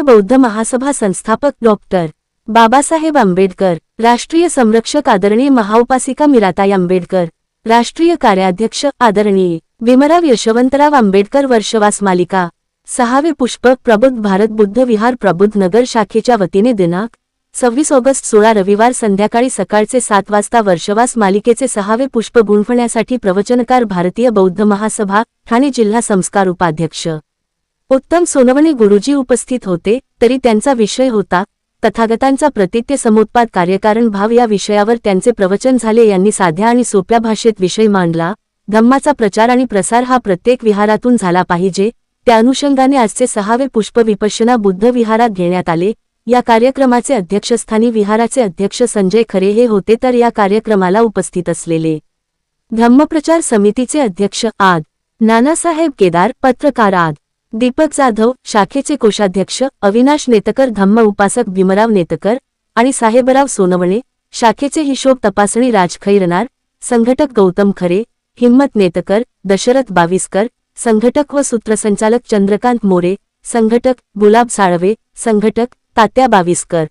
बौद्ध महासभा संस्थापक डॉक्टर बाबासाहेब आंबेडकर, राष्ट्रीय संरक्षक आदरणीय महाउपासिका मीराताई आंबेडकर, राष्ट्रीय कार्याध्यक्ष आदरणीय भीमराव यशवंतराव आंबेडकर वर्षवास मालिका 6वे पुष्प प्रबुद्ध भारत बुद्ध विहार प्रबुद्ध नगर शाखेच्या वतीने दिनांक 26 ऑगस्ट 16 रविवार संध्याकाळी सकाळचे 7 वाजता वर्षवास मालिकेचे 6वे पुष्प गुंफण्यासाठी प्रवचनकार भारतीय बौद्ध महासभा ठाणे जिल्हा संस्कार उपाध्यक्ष उत्तम सोनवणे गुरुजी उपस्थित होते, तरी त्यांचा विषय होता तथागतांचा प्रतित्य समुत्पाद कार्यकारण भाव। या विषयावर त्यांचे प्रवचन झाले। यांनी साध्या आणि सोप्या भाषेत विषय मांडला। धम्माचा प्रचार आणि प्रसार हा प्रत्येक विहारातून झाला पाहिजे, त्या अनुषंगाने आजचे 6वे पुष्प विपश्यना बुद्ध विहारात घेण्यात आले। या कार्यक्रमाचे अध्यक्षस्थानी विहाराचे अध्यक्ष संजय खरे हे होते, तर या कार्यक्रमाला उपस्थित असलेले धम्मप्रचार समितीचे अध्यक्ष आद नानासाहेब केदार, पत्रकार आद दीपक जाधव, शाखेचे कोषाध्यक्ष अविनाश नेतकर, धम्म उपासक भीमराव नेतकर आणि साहेबराव सोनवणे, शाखेचे हिशोब तपासणी राज खैरनार, संघटक गौतम खरे, हिम्मत नेतकर, दशरथ बाविस्कर, संघटक व सूत्रसंचालक चंद्रकांत मोरे, संघटक गुलाब साळवे, संघटक तात्या बाविस्कर,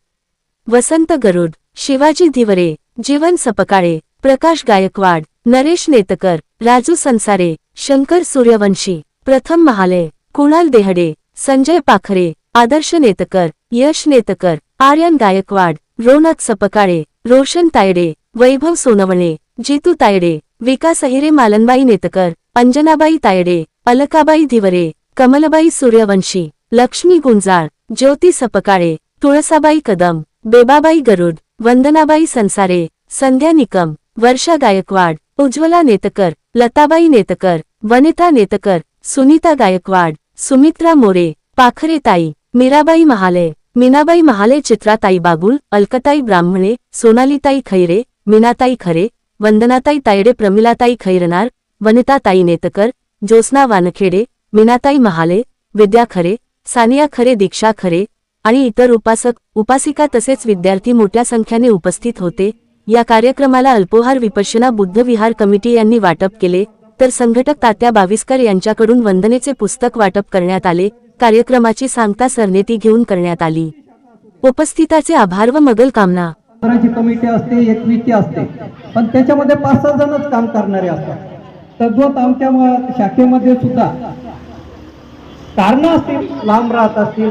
वसंत गरुड, शिवाजी धिवरे, जीवन सपकाळे, प्रकाश गायकवाड, नरेश नेतकर, राजू संसारे, शंकर सूर्यवंशी, प्रथम महाले, कुणाल देहडे, संजय पाखरे, आदर्श नेतकर, यश नेतकर, आर्यन गायकवाड, रोनक सपकाळे, रोशन तायडे, वैभव सोनवणे, जितू तायडे, विकास अहिरे, मालनबाई नेतकर, अंजनाबाई तायडे, अलकाबाई धिवरे, कमलबाई सूर्यवंशी, लक्ष्मी गुंजाळ, ज्योती सपकाळे, तुळसाबाई कदम, बेबाबाई गरुड, वंदनाबाई संसारे, संध्या निकम, वर्षा गायकवाड, उज्ज्वला नेतकर, लताबाई नेतकर, वनिता नेतकर, सुनीता गायकवाड, सुमित्रा मोरे, पाखरेताई, मीराबाई महाले, मीनाबाई महाले, चित्राताई बागुल, अलकताई ब्राह्मणे, सोनालीताई खैरे, मीनाताई खरे, वंदनाताई तायडे, प्रमिलाताई खैरनार, वनिताताई नेतकर, ज्योत्स्ना वानखेडे, मीनाताई महाले, विद्या खरे, सानिया खरे, दीक्षा खरे आणि इतर उपासक उपासिका तसेच विद्यार्थी मोठ्या संख्येने उपस्थित होते। या कार्यक्रमाला अल्पोहार विपश्यना बुद्ध विहार कमिटी यांनी वाटप केले, तर संघटक तात्या बाविस्कर यांच्याकडून वंदनेचे पुस्तक वाटप करण्यात आले। कार्यक्रमाची सांगता सरनेती घेऊन करण्यात आली। उपस्थिताचे आभार व मंगल कामना। कमिटी असते, 21 असते, पण त्याच्यामध्ये 5-6 जणच काम करणारे असतात। तद्वत आमच्या शाखेमध्ये सुद्धा कारण असतील, लांब राहत असतील,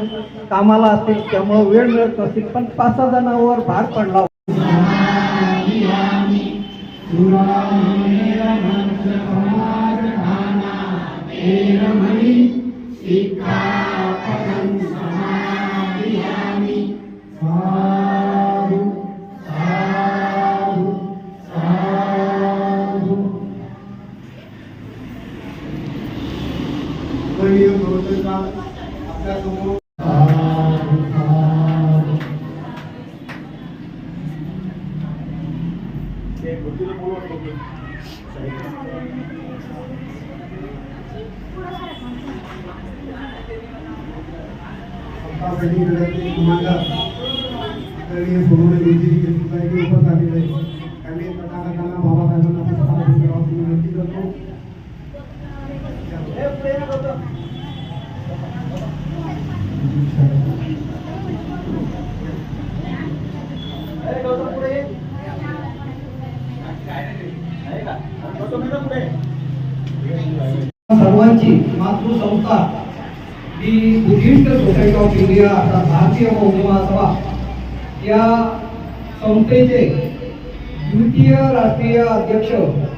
कामाला असतील, त्यामुळे वेळ मिळत नसतील, पण 5-6 जणांवर भार पडला। सर्वांची मातृसंस्था ही बुद्धिस्ट सोसायटी ऑफ इंडिया अर्थात भारतीय बौद्ध महासभा या संस्थेचे द्वितीय राष्ट्रीय अध्यक्ष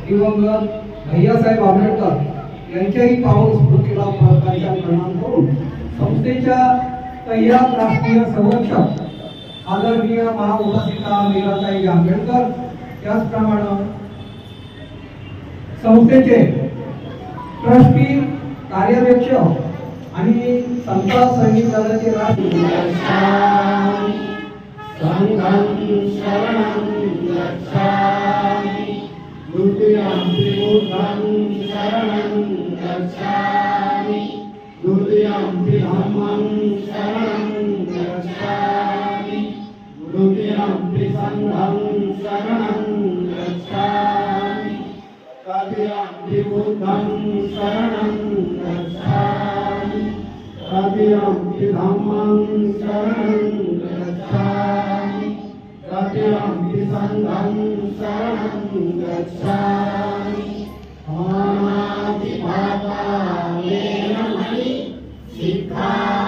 दिवंगत भैयासाहेब आंबेडकर यांच्याही पावन स्मृतीला प्रणाम करून संस्थेच्या तैयार राष्ट्रीय संरक्षक आदरणीय महाउपासिका मीराताई आंबेडकर, त्याचप्रमाणे संस्थेचे ट्रस्टी, कार्याध्यक्ष आणि संत सैनिक दलाचे ततियम्पि धम्मं शरणं गच्छामि ततियम्पि संघं शरणं गच्छामि पाणातिपाता वेरमणि सिक्खा